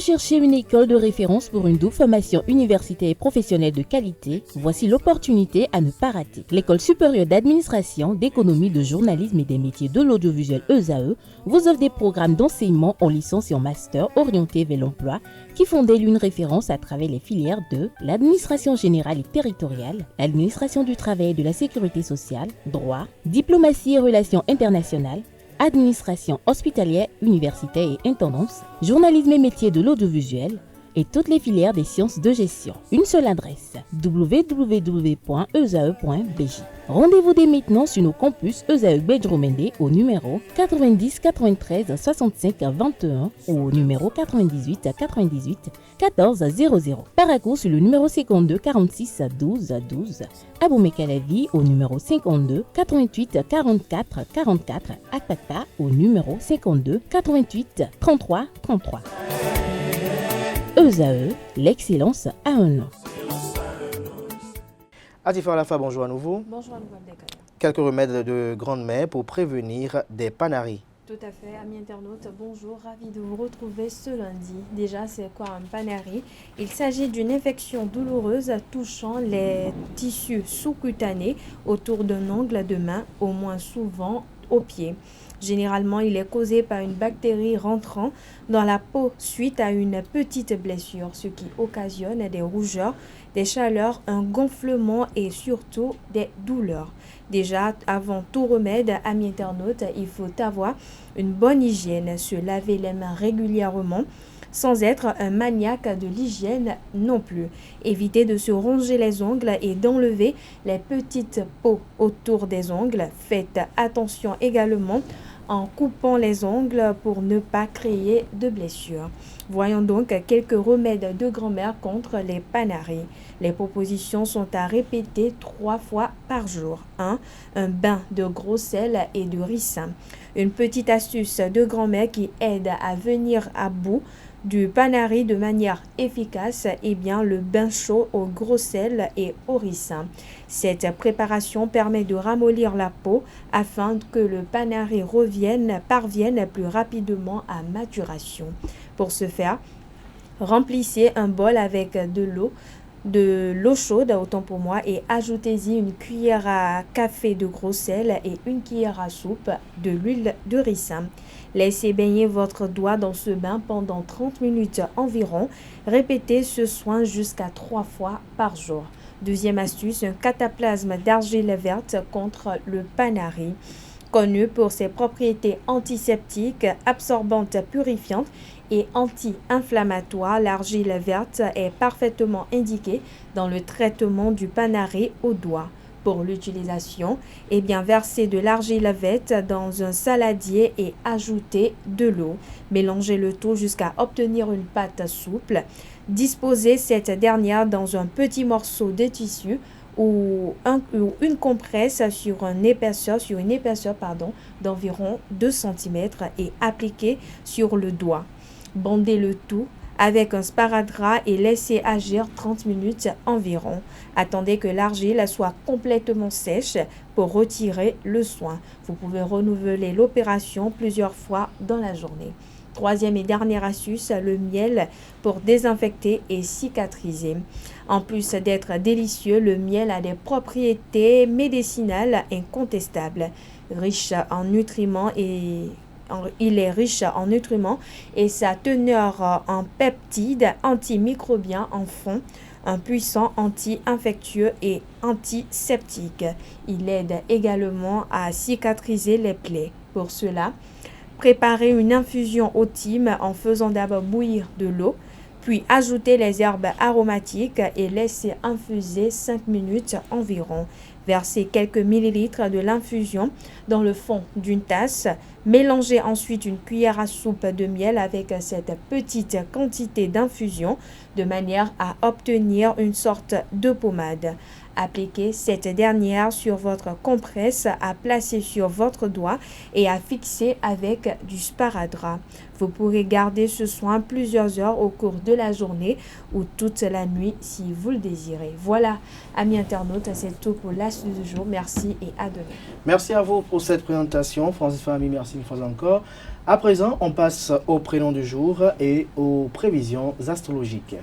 recherchez une école de référence pour une double formation universitaire et professionnelle de qualité? Voici l'opportunité à ne pas rater. L'École supérieure d'administration, d'économie, de journalisme et des métiers de l'audiovisuel ESAE vous offre des programmes d'enseignement en licence et en master orientés vers l'emploi qui font d'elle une référence à travers les filières de l'administration générale et territoriale, l'administration du travail et de la sécurité sociale, droit, diplomatie et relations internationales, administration hospitalière, universitaire et intendance, journalisme et métiers de l'audiovisuel et toutes les filières des sciences de gestion. Une seule adresse, www.esae.bj. Rendez-vous dès maintenant sur nos campus ESAE Bedjromende au numéro 90 93 65 21 ou au numéro 98 98 14 00. Paracourt sur le numéro 52 46 12 12. Aboumé-Calavi au numéro 52 88 44 44. Akpaka au numéro 52 88 33 33. ESAE, l'excellence à un nom. Atifa Alafa, bonjour à nouveau. Bonjour à nouveau, Abdelkader. Quelques remèdes de grande-mère pour prévenir des panaries. Tout à fait, amis internautes, bonjour, ravi de vous retrouver ce lundi. Déjà, c'est quoi un panari? Il s'agit d'une infection douloureuse touchant les tissus sous-cutanés autour d'un ongle de main, au moins souvent au pied. Généralement, il est causé par une bactérie rentrant dans la peau suite à une petite blessure, ce qui occasionne des rougeurs, des chaleurs, un gonflement et surtout des douleurs. Déjà, avant tout remède, amis internautes, il faut avoir une bonne hygiène, se laver les mains régulièrement, sans être un maniaque de l'hygiène non plus. Évitez de se ronger les ongles et d'enlever les petites peaux autour des ongles. Faites attention également en coupant les ongles pour ne pas créer de blessures. Voyons donc quelques remèdes de grand-mère contre les panaries. Les propositions sont à répéter 3 fois par jour. 1. Un bain de gros sel et de ricin. Une petite astuce de grand-mère qui aide à venir à bout du panari de manière efficace, le bain chaud au gros sel et au ricin. Cette préparation permet de ramollir la peau afin que le panari parvienne plus rapidement à maturation. Pour ce faire, remplissez un bol avec de l'eau chaude, autant pour moi, et ajoutez-y une cuillère à café de gros sel et une cuillère à soupe de l'huile de ricin. Laissez baigner votre doigt dans ce bain pendant 30 minutes environ. Répétez ce soin jusqu'à 3 fois par jour. Deuxième astuce, un cataplasme d'argile verte contre le panari. Connu pour ses propriétés antiseptiques, absorbantes, purifiantes et anti-inflammatoires, l'argile verte est parfaitement indiquée dans le traitement du panari au doigt. Pour l'utilisation, versez de l'argile verte dans un saladier et ajoutez de l'eau. Mélangez le tout jusqu'à obtenir une pâte souple. Disposez cette dernière dans un petit morceau de tissu ou une compresse sur une épaisseur d'environ 2 cm et appliquez sur le doigt. Bandez le tout avec un sparadrap et laissez agir 30 minutes environ. Attendez que l'argile soit complètement sèche pour retirer le soin. Vous pouvez renouveler l'opération plusieurs fois dans la journée. Troisième et dernière astuce, le miel pour désinfecter et cicatriser. En plus d'être délicieux, le miel a des propriétés médicinales incontestables, il est riche en nutriments et sa teneur en peptides antimicrobiens en font un puissant anti-infectieux et antiseptique. Il aide également à cicatriser les plaies. Pour cela, préparez une infusion au thym en faisant d'abord bouillir de l'eau, puis ajoutez les herbes aromatiques et laissez infuser 5 minutes environ. Versez quelques millilitres de l'infusion dans le fond d'une tasse. Mélangez ensuite une cuillère à soupe de miel avec cette petite quantité d'infusion de manière à obtenir une sorte de pommade. Appliquez cette dernière sur votre compresse à placer sur votre doigt et à fixer avec du sparadrap. Vous pourrez garder ce soin plusieurs heures au cours de la journée ou toute la nuit si vous le désirez. Voilà, amis internautes, c'est tout pour l'astuce du jour. Merci et à demain. Merci à vous pour cette présentation. Francis Fahmy, merci. Merci une fois encore. À présent, on passe au prénom du jour et aux prévisions astrologiques.